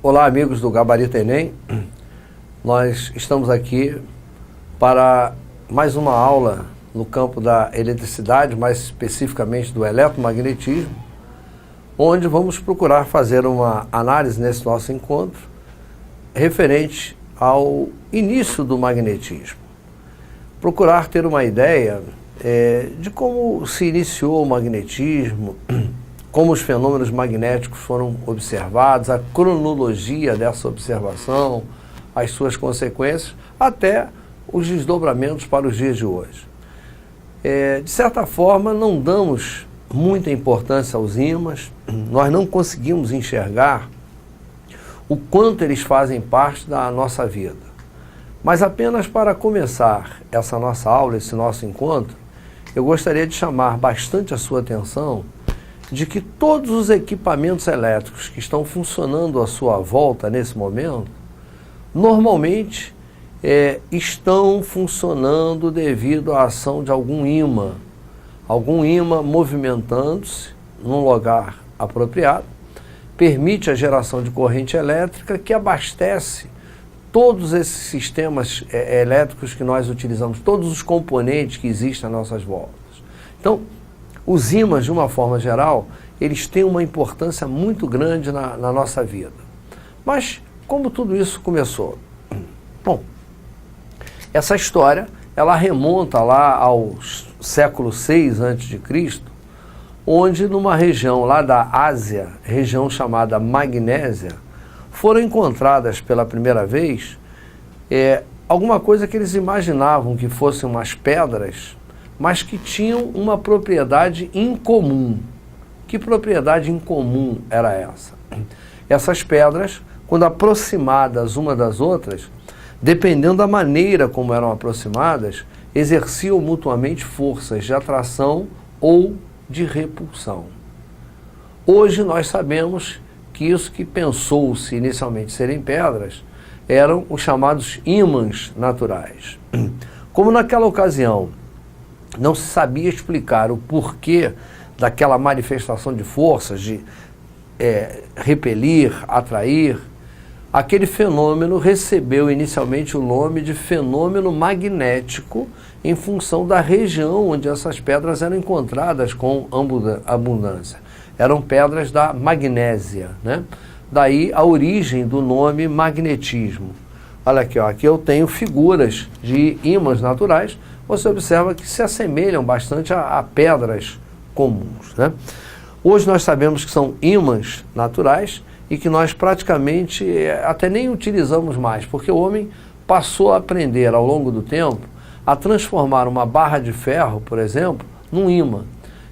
Olá, amigos do Gabarito Enem. Nós estamos aqui para mais uma aula no campo da eletricidade, mais especificamente do eletromagnetismo, onde vamos procurar fazer uma análise nesse nosso encontro referente ao início do magnetismo. Procurar ter uma ideia de como se iniciou o magnetismo, como os fenômenos magnéticos foram observados, a cronologia dessa observação, as suas consequências, até os desdobramentos para os dias de hoje. De certa forma, não damos muita importância aos ímãs, nós não conseguimos enxergar o quanto eles fazem parte da nossa vida. Mas apenas para começar essa nossa aula, esse nosso encontro, eu gostaria de chamar bastante a sua atenção de que todos os equipamentos elétricos que estão funcionando à sua volta nesse momento, normalmente estão funcionando devido à ação de algum ímã movimentando-se num lugar apropriado, permite a geração de corrente elétrica que abastece todos esses sistemas elétricos que nós utilizamos, todos os componentes que existem às nossas voltas. Então, os ímãs, de uma forma geral, eles têm uma importância muito grande na nossa vida. Mas, como tudo isso começou? Bom, essa história, ela remonta lá ao século VI a.C., onde numa região lá da Ásia, região chamada Magnésia, foram encontradas pela primeira vez alguma coisa que eles imaginavam que fossem umas pedras, mas que tinham uma propriedade incomum. Que propriedade incomum era essa? Essas pedras, quando aproximadas uma das outras, dependendo da maneira como eram aproximadas, exerciam mutuamente forças de atração ou de repulsão. Hoje nós sabemos que isso que pensou-se inicialmente serem pedras eram os chamados ímãs naturais. Como naquela ocasião não se sabia explicar o porquê daquela manifestação de forças, de repelir, atrair, aquele fenômeno recebeu inicialmente o nome de fenômeno magnético em função da região onde essas pedras eram encontradas com abundância. Eram pedras da Magnésia, né? Daí a origem do nome magnetismo. Olha aqui, aqui eu tenho figuras de ímãs naturais, você observa que se assemelham bastante a pedras comuns, né? Hoje nós sabemos que são ímãs naturais e que nós praticamente até nem utilizamos mais, porque o homem passou a aprender ao longo do tempo a transformar uma barra de ferro, por exemplo, num ímã.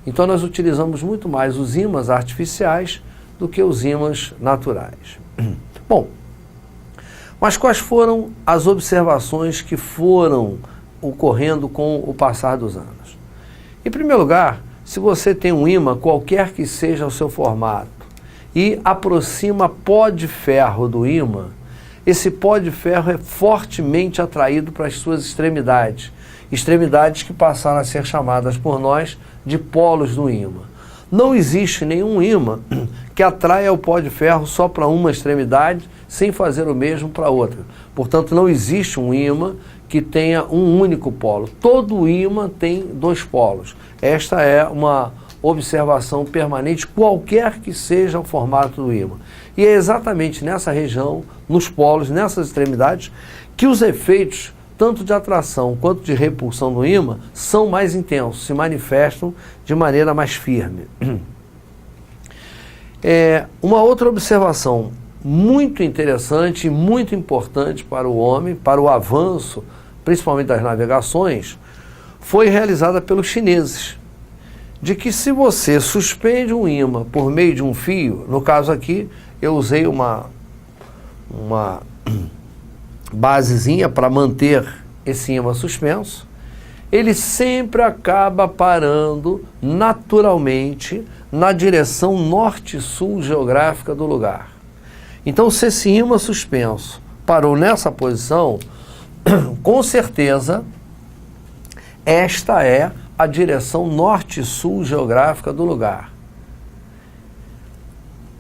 Então nós utilizamos muito mais os ímãs artificiais do que os ímãs naturais. Bom, mas quais foram as observações que foram ocorrendo com o passar dos anos? Em primeiro lugar, se você tem um ímã, qualquer que seja o seu formato, e aproxima pó de ferro do ímã, esse pó de ferro é fortemente atraído para as suas extremidades, extremidades que passaram a ser chamadas por nós de polos do ímã. Não existe nenhum ímã que atraia o pó de ferro só para uma extremidade, sem fazer o mesmo para outra. Portanto, não existe um ímã que tenha um único polo. Todo ímã tem dois polos. Esta é uma observação permanente, qualquer que seja o formato do ímã. E é exatamente nessa região, nos polos, nessas extremidades, que os efeitos, tanto de atração quanto de repulsão do ímã, são mais intensos, se manifestam de maneira mais firme. Uma outra observação muito interessante e muito importante para o homem, para o avanço, principalmente das navegações, foi realizada pelos chineses, de que se você suspende um ímã por meio de um fio, no caso aqui eu usei uma basezinha para manter esse ímã suspenso, ele sempre acaba parando naturalmente na direção norte-sul geográfica do lugar. Então, se esse ímã suspenso parou nessa posição, com certeza esta é a direção norte-sul geográfica do lugar.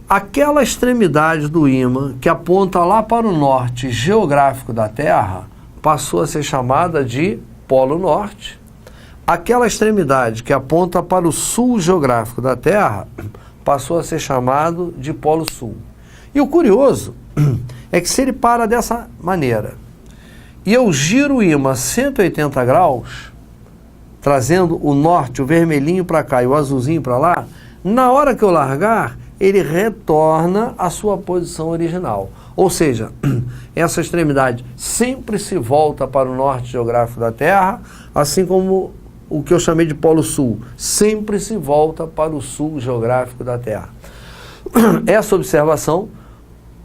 Aquela extremidade do ímã que aponta lá para o norte geográfico da Terra passou a ser chamada de Polo Norte. Aquela extremidade que aponta para o sul geográfico da Terra passou a ser chamado de Polo Sul. E o curioso é que se ele para dessa maneira e eu giro o ímã 180 graus, trazendo o norte, o vermelhinho para cá e o azulzinho para lá, na hora que eu largar, ele retorna à sua posição original. Ou seja, essa extremidade sempre se volta para o norte geográfico da Terra, assim como o que eu chamei de Polo Sul, sempre se volta para o sul geográfico da Terra. Essa observação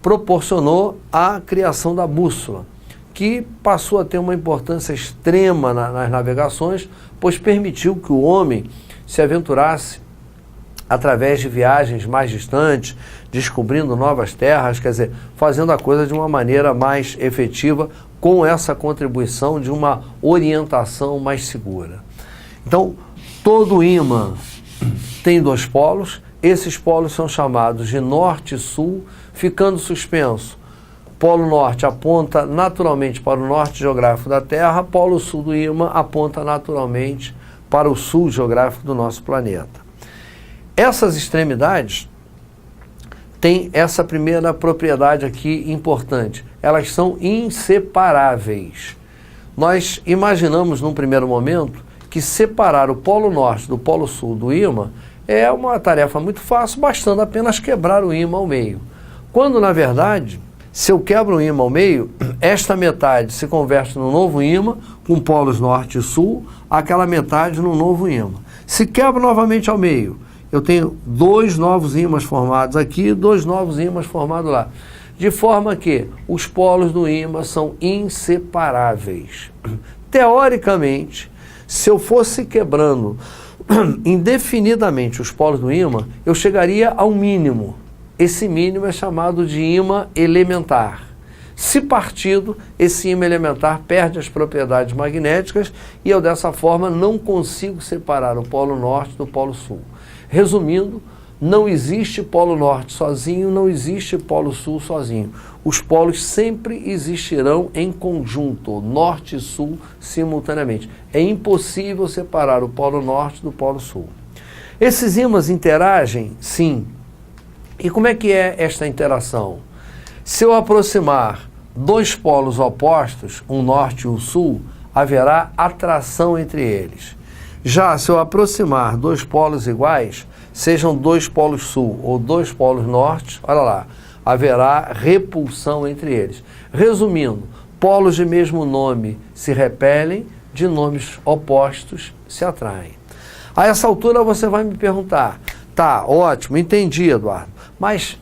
proporcionou a criação da bússola, que passou a ter uma importância extrema nas navegações, pois permitiu que o homem se aventurasse através de viagens mais distantes, descobrindo novas terras, quer dizer, fazendo a coisa de uma maneira mais efetiva, com essa contribuição de uma orientação mais segura. Então, todo ímã tem dois polos, esses polos são chamados de norte e sul, ficando suspenso. Polo norte aponta naturalmente para o norte geográfico da Terra, polo sul do ímã aponta naturalmente para o sul geográfico do nosso planeta. Essas extremidades têm essa primeira propriedade aqui importante. Elas são inseparáveis. Nós imaginamos num primeiro momento que separar o polo norte do polo sul do ímã é uma tarefa muito fácil, bastando apenas quebrar o ímã ao meio. Quando, na verdade, se eu quebro o ímã ao meio, esta metade se converte no novo ímã, com polos norte e sul, aquela metade no novo ímã. Se quebro novamente ao meio, eu tenho dois novos ímãs formados aqui e dois novos ímãs formados lá. De forma que os polos do ímã são inseparáveis. Teoricamente, se eu fosse quebrando indefinidamente os polos do ímã, eu chegaria ao mínimo. Esse mínimo é chamado de ímã elementar. Se partido, esse ímã elementar perde as propriedades magnéticas e eu, dessa forma, não consigo separar o polo norte do polo sul. Resumindo, não existe polo norte sozinho, não existe polo sul sozinho. Os polos sempre existirão em conjunto, norte e sul simultaneamente. É impossível separar o polo norte do polo sul. Esses ímãs interagem? Sim. E como é que é esta interação? Se eu aproximar dois polos opostos, um norte e um sul, haverá atração entre eles. Já se eu aproximar dois polos iguais, sejam dois polos sul ou dois polos norte, olha lá, haverá repulsão entre eles. Resumindo, polos de mesmo nome se repelem, de nomes opostos se atraem. A essa altura você vai me perguntar, tá, ótimo, entendi, Eduardo, mas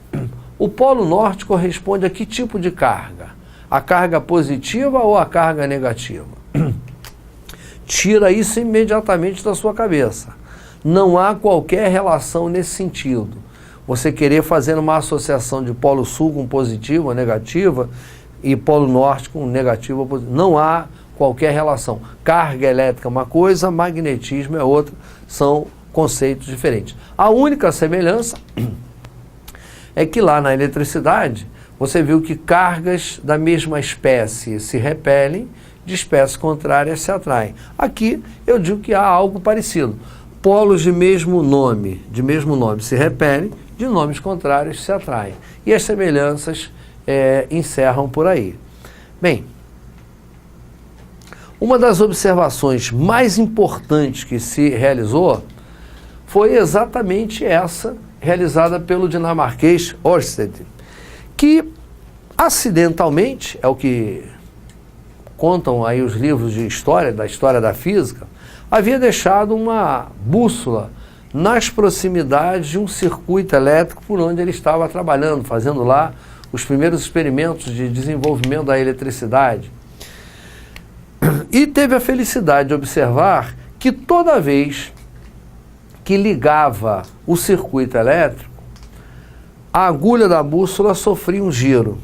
o polo norte corresponde a que tipo de carga? A carga positiva ou a carga negativa? Tira isso imediatamente da sua cabeça. Não há qualquer relação nesse sentido. Você querer fazer uma associação de polo sul com positiva ou negativa e polo norte com negativa ou positiva. Não há qualquer relação. Carga elétrica é uma coisa, magnetismo é outra. São conceitos diferentes. A única semelhança é que lá na eletricidade você viu que cargas da mesma espécie se repelem, de espécies contrárias se atraem. Aqui eu digo que há algo parecido. Polos de mesmo nome se repelem, de nomes contrários se atraem. E as semelhanças encerram por aí. Bem, uma das observações mais importantes que se realizou foi exatamente essa, realizada pelo dinamarquês Ørsted, que acidentalmente, é o que contam aí os livros de história, da história da física, havia deixado uma bússola nas proximidades de um circuito elétrico por onde ele estava trabalhando, fazendo lá os primeiros experimentos de desenvolvimento da eletricidade. E teve a felicidade de observar que toda vez que ligava o circuito elétrico, a agulha da bússola sofria um giro.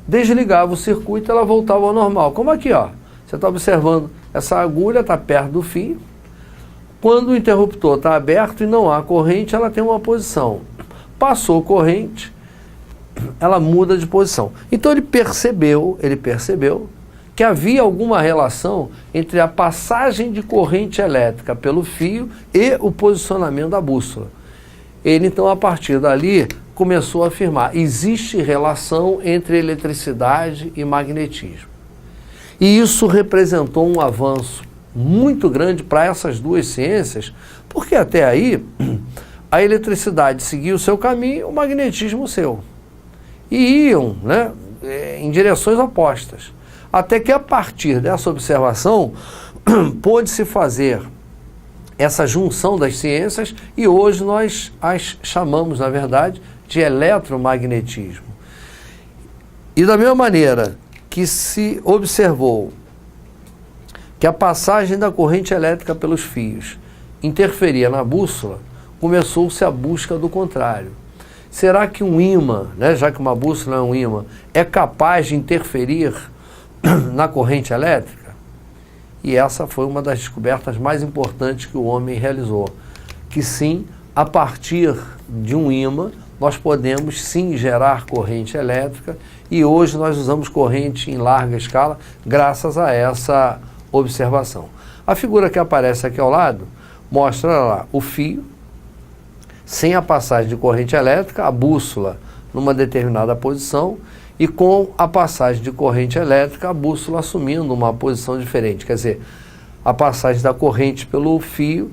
Desligava o circuito, ela voltava ao normal. Como aqui, ó. Você está observando, essa agulha está perto do fio. Quando o interruptor está aberto e não há corrente, ela tem uma posição. Passou corrente, ela muda de posição. Então ele percebeu que havia alguma relação entre a passagem de corrente elétrica pelo fio e o posicionamento da bússola. Ele então, a partir dali, começou a afirmar: existe relação entre eletricidade e magnetismo. E isso representou um avanço muito grande para essas duas ciências, porque até aí a eletricidade seguia o seu caminho, o magnetismo o seu. E iam, né, em direções opostas. Até que a partir dessa observação pôde-se fazer essa junção das ciências e hoje nós as chamamos, na verdade, de eletromagnetismo. E da mesma maneira que se observou que a passagem da corrente elétrica pelos fios interferia na bússola, começou-se a busca do contrário. Será que um ímã, né, já que uma bússola é um ímã, é capaz de interferir na corrente elétrica? E essa foi uma das descobertas mais importantes que o homem realizou. Que sim, a partir de um ímã, nós podemos sim gerar corrente elétrica e hoje nós usamos corrente em larga escala graças a essa observação. A figura que aparece aqui ao lado mostra lá o fio, sem a passagem de corrente elétrica, a bússola numa determinada posição, e com a passagem de corrente elétrica, a bússola assumindo uma posição diferente. Quer dizer, a passagem da corrente pelo fio,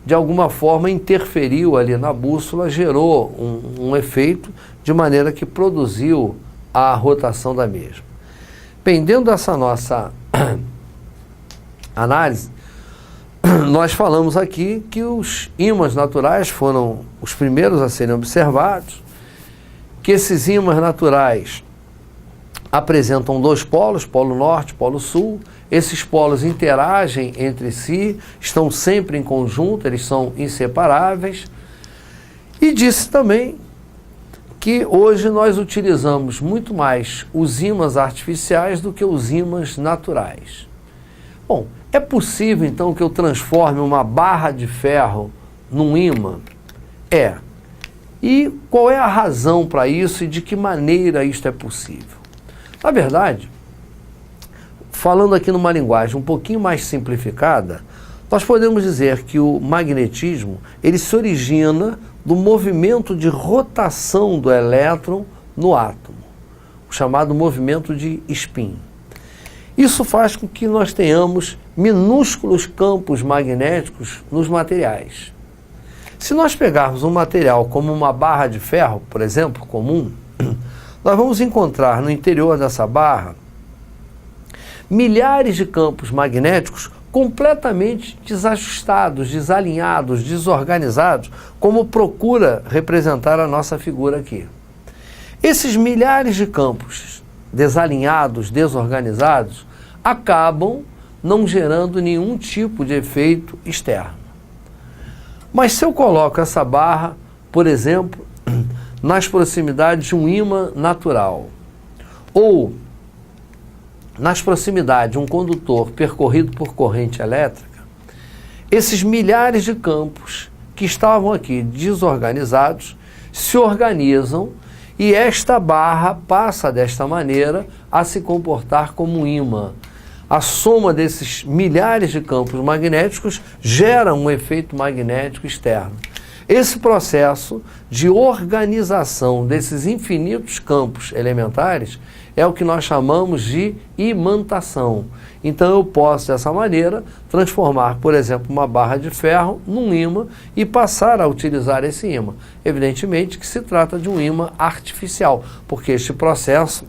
de alguma forma, interferiu ali na bússola, gerou um efeito, de maneira que produziu a rotação da mesma. Bem, dentro dessa nossa análise, nós falamos aqui que os ímãs naturais foram os primeiros a serem observados, que esses ímãs naturais apresentam dois polos, polo norte, polo sul. Esses polos interagem entre si, estão sempre em conjunto, eles são inseparáveis. E disse também que hoje nós utilizamos muito mais os ímãs artificiais do que os ímãs naturais. Bom, é possível então que eu transforme uma barra de ferro num ímã? É. E qual é a razão para isso e de que maneira isto é possível? Na verdade, falando aqui numa linguagem um pouquinho mais simplificada, nós podemos dizer que o magnetismo ele se origina do movimento de rotação do elétron no átomo, o chamado movimento de spin. Isso faz com que nós tenhamos minúsculos campos magnéticos nos materiais. Se nós pegarmos um material como uma barra de ferro, por exemplo, comum, nós vamos encontrar no interior dessa barra milhares de campos magnéticos completamente desajustados, desalinhados, desorganizados, como procura representar a nossa figura aqui. Esses milhares de campos desalinhados, desorganizados, acabam não gerando nenhum tipo de efeito externo. Mas se eu coloco essa barra, por exemplo, nas proximidades de um ímã natural, ou nas proximidades de um condutor percorrido por corrente elétrica, esses milhares de campos que estavam aqui desorganizados se organizam e esta barra passa desta maneira a se comportar como um ímã. A soma desses milhares de campos magnéticos gera um efeito magnético externo. Esse processo de organização desses infinitos campos elementares é o que nós chamamos de imantação. Então eu posso, dessa maneira, transformar, por exemplo, uma barra de ferro num ímã e passar a utilizar esse ímã. Evidentemente que se trata de um ímã artificial, porque este processo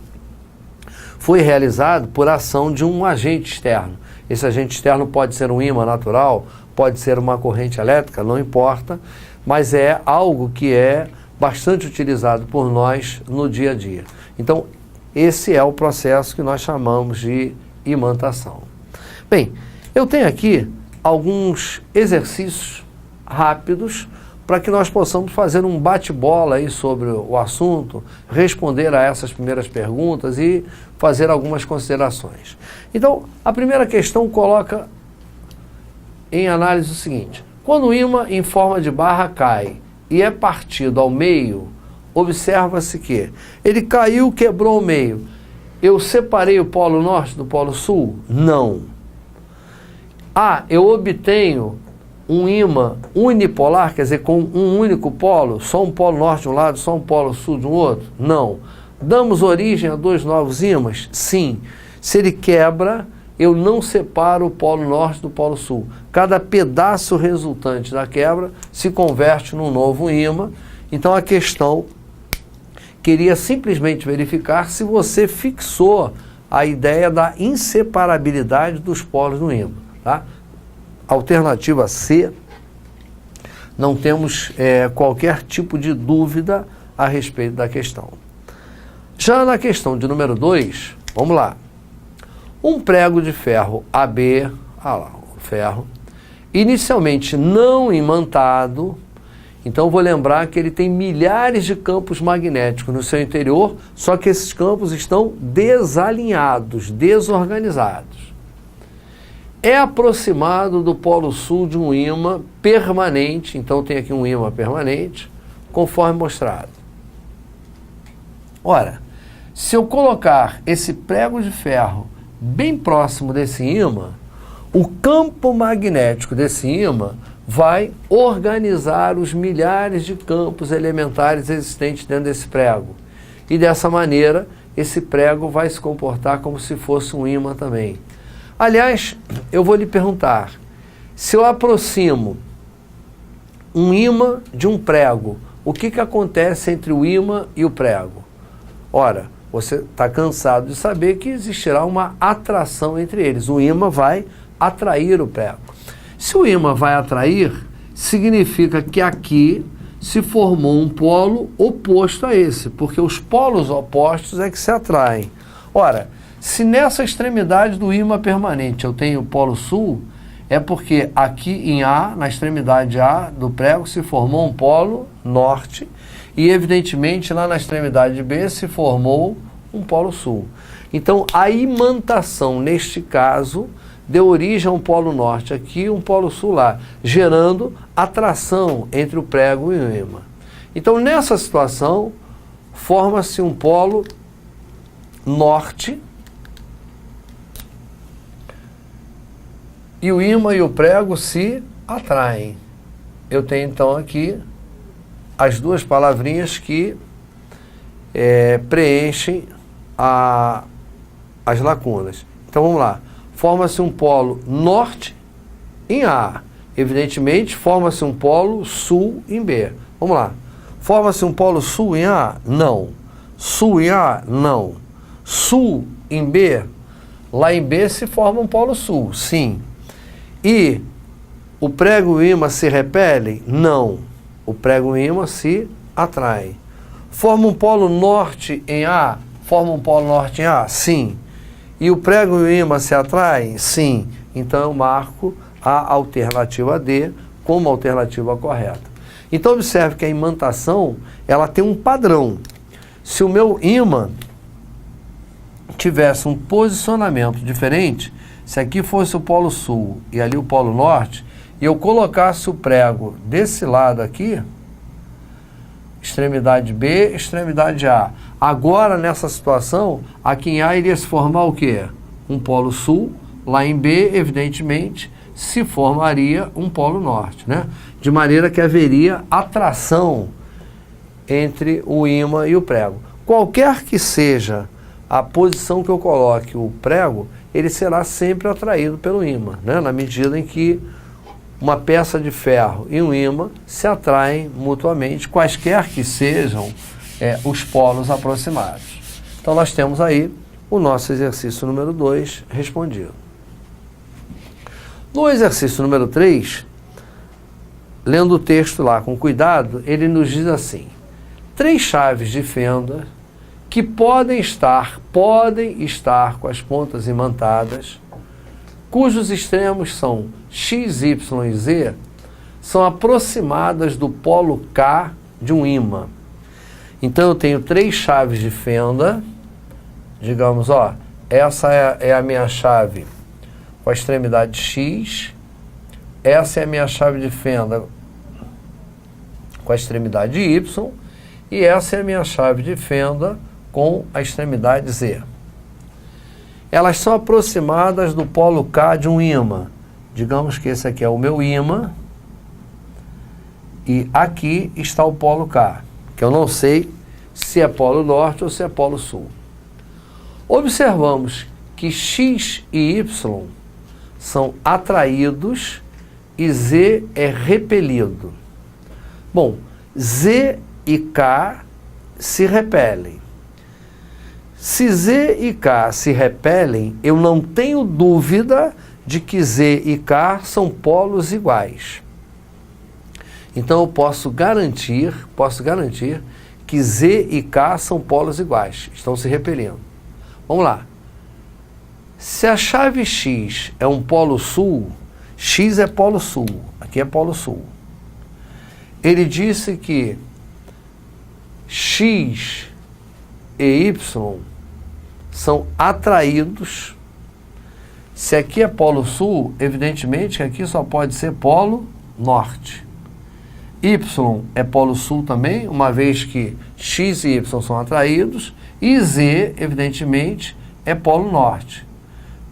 foi realizado por ação de um agente externo. Esse agente externo pode ser um ímã natural, pode ser uma corrente elétrica, não importa, mas é algo que é bastante utilizado por nós no dia a dia. Então, esse é o processo que nós chamamos de imantação. Bem, eu tenho aqui alguns exercícios rápidos para que nós possamos fazer um bate-bola aí sobre o assunto, responder a essas primeiras perguntas e fazer algumas considerações. Então, a primeira questão coloca em análise o seguinte: quando o ímã em forma de barra cai e é partido ao meio, observa-se que ele caiu, quebrou ao meio. Eu separei o polo norte do polo sul? Não. Eu obtenho um ímã unipolar, quer dizer, com um único polo, só um polo norte de um lado, só um polo sul de um outro? Não. Damos origem a dois novos ímãs? Sim. Se ele quebra, eu não separo o polo norte do polo sul. Cada pedaço resultante da quebra se converte num novo ímã. Então a questão queria simplesmente verificar se você fixou a ideia da inseparabilidade dos polos no ímã. Tá? Alternativa C, não temos qualquer tipo de dúvida a respeito da questão. Já na questão de número 2, vamos lá. Um prego de ferro AB, o ferro, inicialmente não imantado, então vou lembrar que ele tem milhares de campos magnéticos no seu interior, só que esses campos estão desalinhados, desorganizados. É aproximado do polo sul de um ímã permanente, então tem aqui um ímã permanente, conforme mostrado. Ora, se eu colocar esse prego de ferro bem próximo desse ímã, o campo magnético desse ímã vai organizar os milhares de campos elementares existentes dentro desse prego. E dessa maneira, esse prego vai se comportar como se fosse um ímã também. Aliás, eu vou lhe perguntar, se eu aproximo um ímã de um prego, o que acontece entre o ímã e o prego? Ora, você está cansado de saber que existirá uma atração entre eles. O ímã vai atrair o prego. Se o ímã vai atrair, significa que aqui se formou um polo oposto a esse, porque os polos opostos é que se atraem. Ora, se nessa extremidade do ímã permanente eu tenho o polo sul, é porque aqui em A, na extremidade A do prego, se formou um polo norte e, evidentemente, lá na extremidade B se formou um polo sul. Então, a imantação, neste caso, deu origem a um polo norte aqui e um polo sul lá, gerando atração entre o prego e o ímã. Então, nessa situação, forma-se um polo norte e o ímã e o prego se atraem. Eu tenho, então, aqui as duas palavrinhas que preenchem as lacunas. Então, vamos lá. Forma-se um polo norte em A. Evidentemente, forma-se um polo sul em B. Vamos lá. Forma-se um polo sul em A? Não. Sul em A? Não. Sul em B? Lá em B se forma um polo sul, sim. E o prego e o ímã se repelem? Não. O prego e o ímã se atraem. Forma um polo norte em A? Forma um polo norte em A? Sim. E o prego e o ímã se atraem? Sim. Então eu marco a alternativa D como alternativa correta. Então observe que a imantação ela tem um padrão. Se o meu ímã tivesse um posicionamento diferente, se aqui fosse o polo sul e ali o polo norte, e eu colocasse o prego desse lado aqui, extremidade B, extremidade A. Agora, nessa situação, aqui em A iria se formar o quê? Um polo sul, lá em B, evidentemente, se formaria um polo norte, né? De maneira que haveria atração entre o ímã e o prego. Qualquer que seja a posição que eu coloque o prego, ele será sempre atraído pelo ímã, né? Na medida em que uma peça de ferro e um ímã se atraem mutuamente, quaisquer que sejam os polos aproximados. Então nós temos aí o nosso exercício número 2 respondido. No exercício número 3, lendo o texto lá com cuidado, ele nos diz assim: 3 chaves de fenda que podem estar com as pontas imantadas, cujos extremos são X, Y e Z, são aproximadas do polo K de um ímã. Então eu tenho 3 chaves de fenda, digamos, essa é a minha chave com a extremidade X, essa é a minha chave de fenda com a extremidade Y, e essa é a minha chave de fenda com a extremidade Z. Elas são aproximadas do polo K de um ímã. Digamos que esse aqui é o meu ímã, e aqui está o polo K, que eu não sei se é polo norte ou se é polo sul. Observamos que X e Y são atraídos e Z é repelido. Bom, Z e K se repelem. Se Z e K se repelem, eu não tenho dúvida de que Z e K são polos iguais. Então eu posso garantir que Z e K são polos iguais, estão se repelindo. Vamos lá. Se a chave X é um polo sul, X é polo sul, aqui é polo sul. Ele disse que X e Y são atraídos. Se aqui é polo sul, evidentemente que aqui só pode ser polo norte. Y é polo sul também, uma vez que X e Y são atraídos, e Z, evidentemente, é polo norte,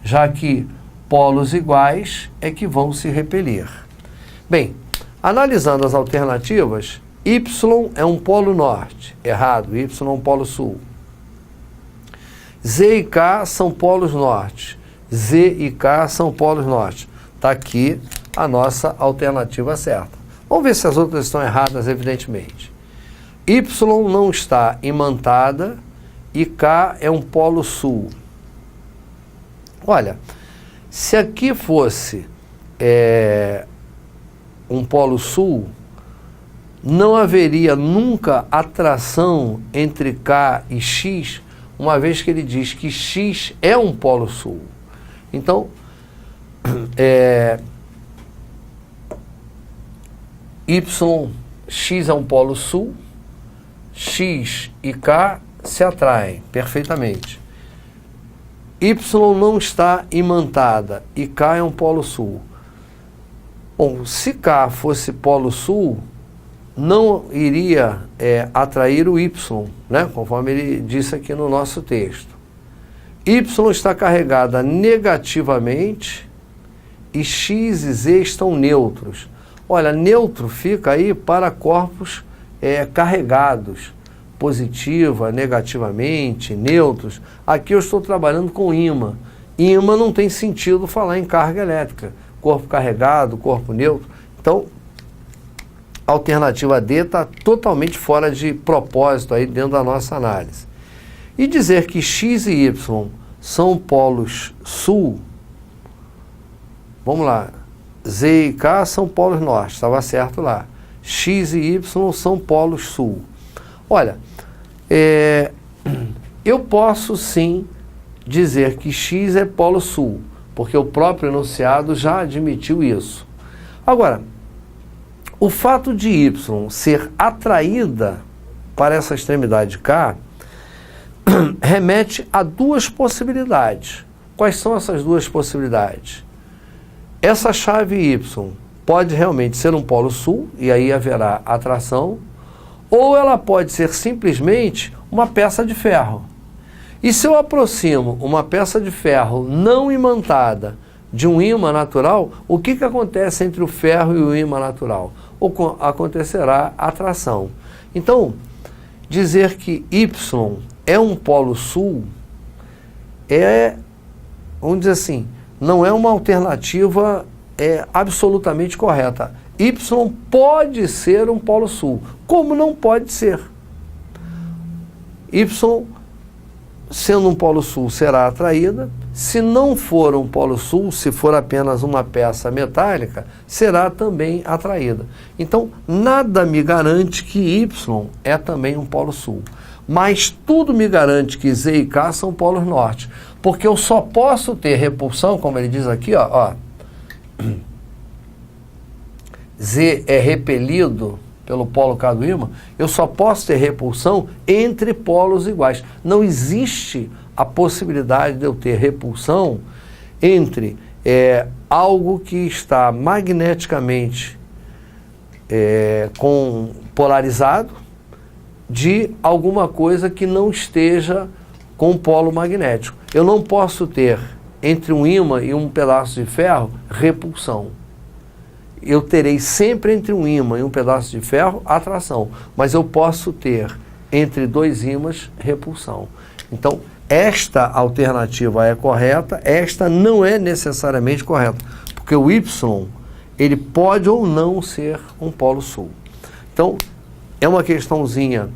já que polos iguais é que vão se repelir. Bem, analisando as alternativas, Y é um polo norte, errado, Y é um polo sul. Z e K são polos norte, Z e K são polos norte. Está aqui a nossa alternativa certa. Vamos ver se as outras estão erradas, evidentemente. Y não está imantada e K é um polo sul. Olha, se aqui fosse um polo sul, não haveria nunca atração entre K e X, uma vez que ele diz que X é um polo sul. Então, X é um polo sul, X e K se atraem perfeitamente. Y não está imantada e K é um polo sul. Bom, se K fosse polo sul, não iria atrair o Y, né? Conforme ele disse aqui no nosso texto. Y está carregada negativamente e X e Z estão neutros. Olha, neutro fica aí para corpos carregados, positiva, negativamente, neutros. Aqui eu estou trabalhando com ímã. Ímã não tem sentido falar em carga elétrica. Corpo carregado, corpo neutro. Então, a alternativa D está totalmente fora de propósito aí dentro da nossa análise. E dizer que X e Y são polos sul, vamos lá, Z e K são polos norte, estava certo lá. X e Y são polos sul. Olha, eu posso sim dizer que X é polo sul, porque o próprio enunciado já admitiu isso. Agora, o fato de Y ser atraída para essa extremidade K remete a duas possibilidades. Quais são essas duas possibilidades? Essa chave Y pode realmente ser um polo sul, e aí haverá atração, ou ela pode ser simplesmente uma peça de ferro. E se eu aproximo uma peça de ferro não imantada de um ímã natural, o que acontece entre o ferro e o ímã natural? Acontecerá atração. Então, dizer que Y é um polo sul vamos dizer assim, não é uma alternativa absolutamente correta. Y pode ser um polo sul, como não pode ser. Y, sendo um polo sul, será atraída. Se não for um polo sul, se for apenas uma peça metálica, será também atraída. Então, nada me garante que Y é também um polo sul. Mas tudo me garante que Z e K são polos norte. Porque eu só posso ter repulsão, como ele diz aqui, ó. Z é repelido pelo polo K do ímã, eu só posso ter repulsão entre polos iguais. Não existe a possibilidade de eu ter repulsão entre algo que está magneticamente polarizado de alguma coisa que não esteja com polo magnético. Eu não posso ter entre um ímã e um pedaço de ferro repulsão. Eu terei sempre entre um ímã e um pedaço de ferro atração, mas eu posso ter entre dois ímãs repulsão. Então, esta alternativa é correta, esta não é necessariamente correta, porque o Y, ele pode ou não ser um polo sul. Então, é uma questãozinha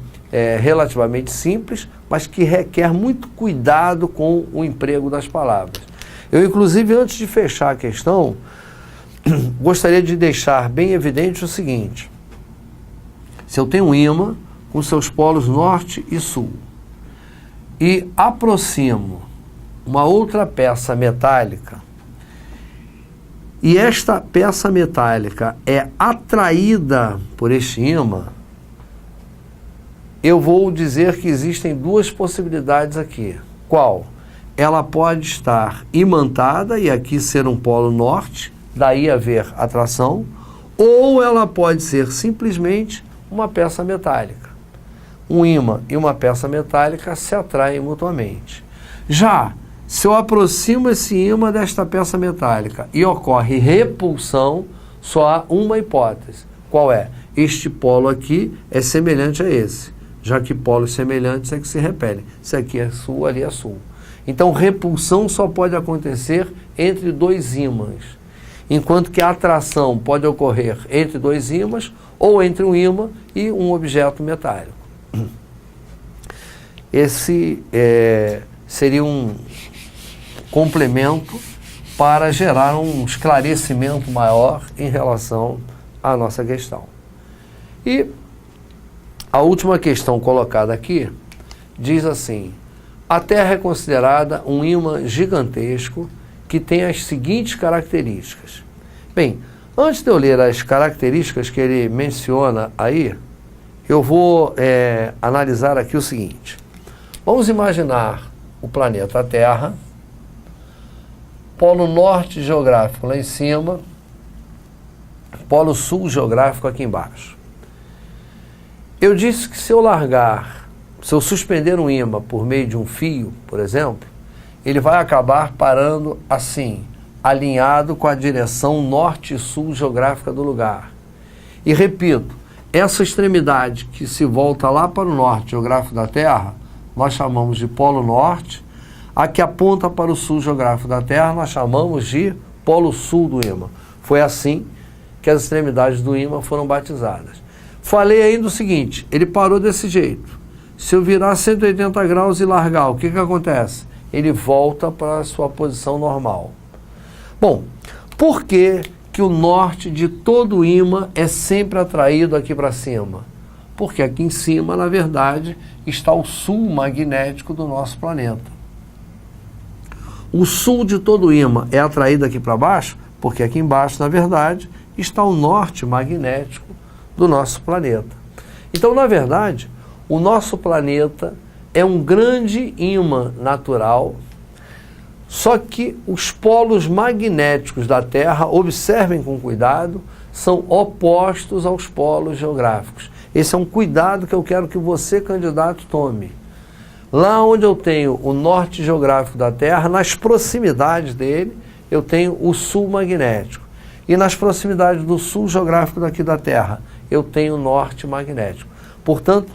relativamente simples, mas que requer muito cuidado com o emprego das palavras. Eu, inclusive, antes de fechar a questão, gostaria de deixar bem evidente o seguinte: se eu tenho um ímã com seus polos norte e sul e aproximo uma outra peça metálica, e esta peça metálica é atraída por este ímã, eu vou dizer que existem duas possibilidades aqui. Qual? Ela pode estar imantada e aqui ser um polo norte, daí haver atração, ou ela pode ser simplesmente uma peça metálica. Um ímã e uma peça metálica se atraem mutuamente. Já, se eu aproximo esse ímã desta peça metálica e ocorre repulsão, só há uma hipótese. Qual é? Este polo aqui é semelhante a esse, já que polos semelhantes é que se repelem. Se aqui é sul, ali é sul. Então, repulsão só pode acontecer entre dois ímãs, enquanto que a atração pode ocorrer entre dois ímãs ou entre um ímã e um objeto metálico. Esse seria um complemento para gerar um esclarecimento maior em relação à nossa questão. E a última questão colocada aqui diz assim: a Terra é considerada um ímã gigantesco que tem as seguintes características. Bem, antes de eu ler as características que ele menciona aí, eu vou analisar aqui o seguinte. Vamos imaginar o planeta Terra, polo norte geográfico lá em cima, polo sul geográfico aqui embaixo. Eu disse que se eu suspender um ímã por meio de um fio, por exemplo, ele vai acabar parando assim, alinhado com a direção norte e sul geográfica do lugar. E repito, essa extremidade que se volta lá para o norte geográfico da Terra, nós chamamos de polo norte. A que aponta para o sul geográfico da Terra, nós chamamos de polo sul do ímã. Foi assim que as extremidades do ímã foram batizadas. Falei ainda o seguinte: ele parou desse jeito. Se eu virar 180 graus e largar, o que acontece? Ele volta para a sua posição normal. Bom, por que o norte de todo ímã é sempre atraído aqui para cima? Porque aqui em cima, na verdade, está o sul magnético do nosso planeta. O sul de todo ímã é atraído aqui para baixo, porque aqui embaixo, na verdade, está o norte magnético do nosso planeta. Então, na verdade, o nosso planeta é um grande ímã natural, só que os polos magnéticos da Terra, observem com cuidado, são opostos aos polos geográficos. Esse é um cuidado que eu quero que você, candidato, tome. Lá onde eu tenho o norte geográfico da Terra, nas proximidades dele, eu tenho o sul magnético. E nas proximidades do sul geográfico daqui da Terra, eu tenho o norte magnético. Portanto,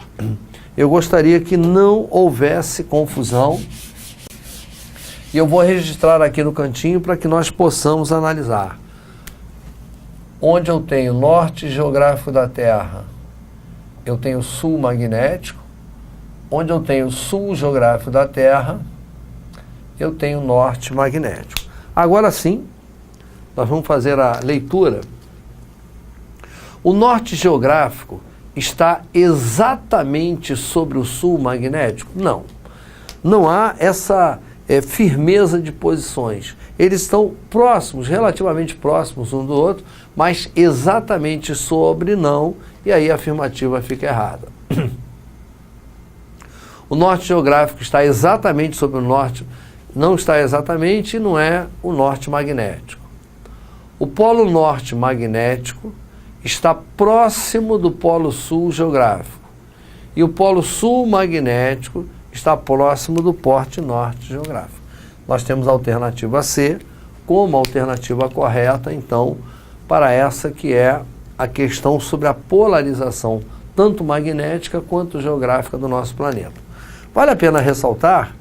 eu gostaria que não houvesse confusão. E eu vou registrar aqui no cantinho para que nós possamos analisar. Onde eu tenho norte geográfico da Terra, eu tenho sul magnético. Onde eu tenho sul geográfico da Terra, eu tenho norte magnético. Agora sim, nós vamos fazer a leitura. O norte geográfico está exatamente sobre o sul magnético? Não. Não há essa firmeza de posições. Eles estão próximos, relativamente próximos um do outro, mas exatamente sobre não, e aí a afirmativa fica errada. O norte geográfico está exatamente sobre o norte, não está exatamente e não é o norte magnético. O polo norte magnético está próximo do polo sul geográfico. e o polo sul magnético está próximo do porte norte geográfico. Nós temos a alternativa C como alternativa correta, então, para essa que é a questão sobre a polarização tanto magnética quanto geográfica do nosso planeta. Vale a pena ressaltar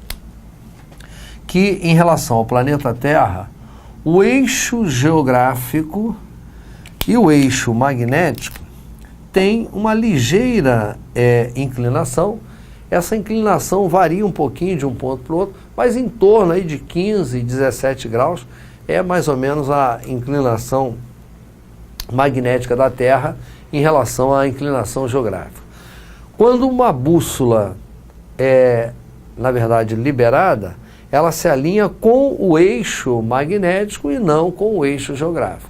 que, em relação ao planeta Terra, o eixo geográfico e o eixo magnético têm uma ligeira inclinação. Essa inclinação varia um pouquinho de um ponto para o outro, mas em torno aí de 15, 17 graus é mais ou menos a inclinação magnética da Terra em relação à inclinação geográfica. Quando uma bússola é, na verdade, liberada, ela se alinha com o eixo magnético e não com o eixo geográfico.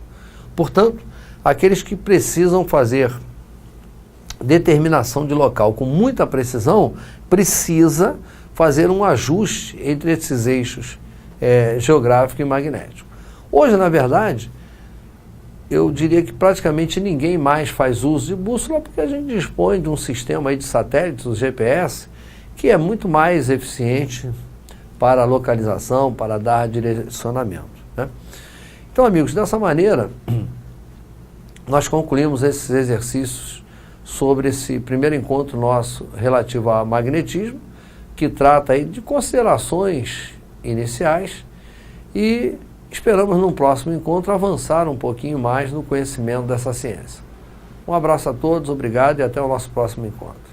Portanto, aqueles que precisam fazer determinação de local com muita precisão, precisa fazer um ajuste entre esses eixos geográfico e magnético. Hoje, na verdade, eu diria que praticamente ninguém mais faz uso de bússola, porque a gente dispõe de um sistema aí de satélites, o GPS, que é muito mais eficiente para a localização, para dar direcionamento, né? Então, amigos, dessa maneira, nós concluímos esses exercícios sobre esse primeiro encontro nosso relativo ao magnetismo, que trata aí de considerações iniciais, e esperamos num próximo encontro avançar um pouquinho mais no conhecimento dessa ciência. Um abraço a todos, obrigado e até o nosso próximo encontro.